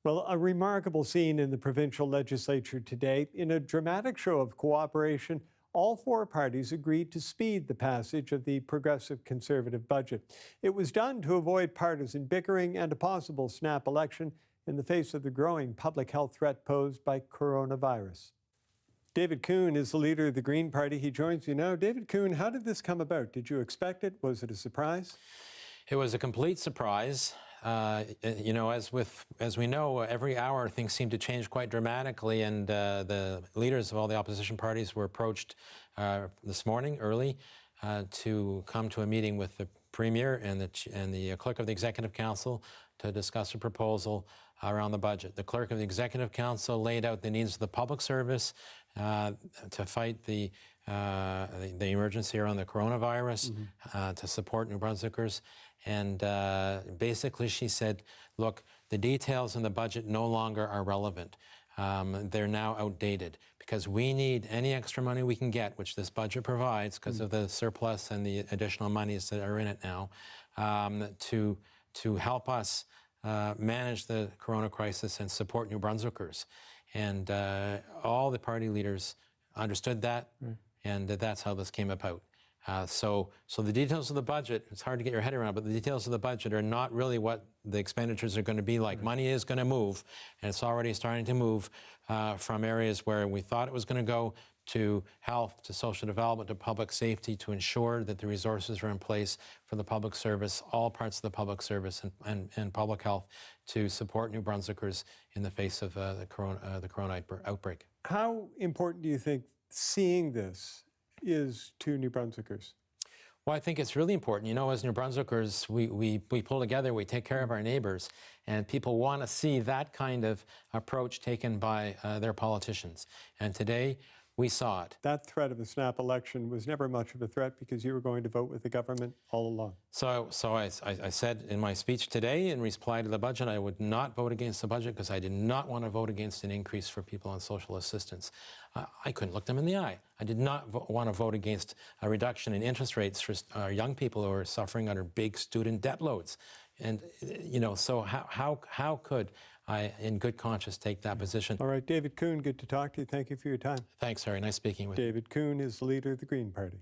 Well, a remarkable scene in the provincial legislature today. In a dramatic show of cooperation, all four parties agreed to speed the passage of the Progressive Conservative budget. It was done to avoid partisan bickering and a possible snap election in the face of the growing public health threat posed by coronavirus. David Coon is the leader of the Green Party. He joins you now. David Coon, how did this come about? Did you expect it? Was it a surprise? It was a complete surprise. As we know, every hour things seem to change quite dramatically, and the leaders of all the opposition parties were approached this morning early to come to a meeting with the Premier and the Clerk of the Executive Council to discuss a proposal around the budget. The Clerk of the Executive Council laid out the needs of the public service to fight the emergency around the coronavirus, to support New Brunswickers. And basically she said, look, the details in the budget no longer are relevant. They're now outdated because we need any extra money we can get, which this budget provides because of the surplus and the additional monies that are in it now, to help us manage the corona crisis and support New Brunswickers. And all the party leaders understood that, and that's how this came about. So the details of the budget, it's hard to get your head around, but the details of the budget are not really what the expenditures are going to be like. Money is going to move, and it's already starting to move from areas where we thought it was going to go to health, to social development, to public safety, to ensure that the resources are in place for the public service, all parts of the public service and public health to support New Brunswickers in the face of the corona outbreak. How important do you think seeing this is to New Brunswickers? Well, I think it's really important. You know, as New Brunswickers, we pull together, we take care of our neighbors, and people want to see that kind of approach taken by their politicians. And today, we saw it. That threat of a snap election was never much of a threat because you were going to vote with the government all along. So I said in my speech today in reply to the budget, I would not vote against the budget because I did not want to vote against an increase for people on social assistance. I couldn't look them in the eye. I did not want to vote against a reduction in interest rates for young people who are suffering under big student debt loads. And, you know, so how could I, in good conscience, take that position? All right, David Coon, good to talk to you. Thank you for your time. Thanks, Harry. Nice speaking with you. David Coon is the leader of the Green Party.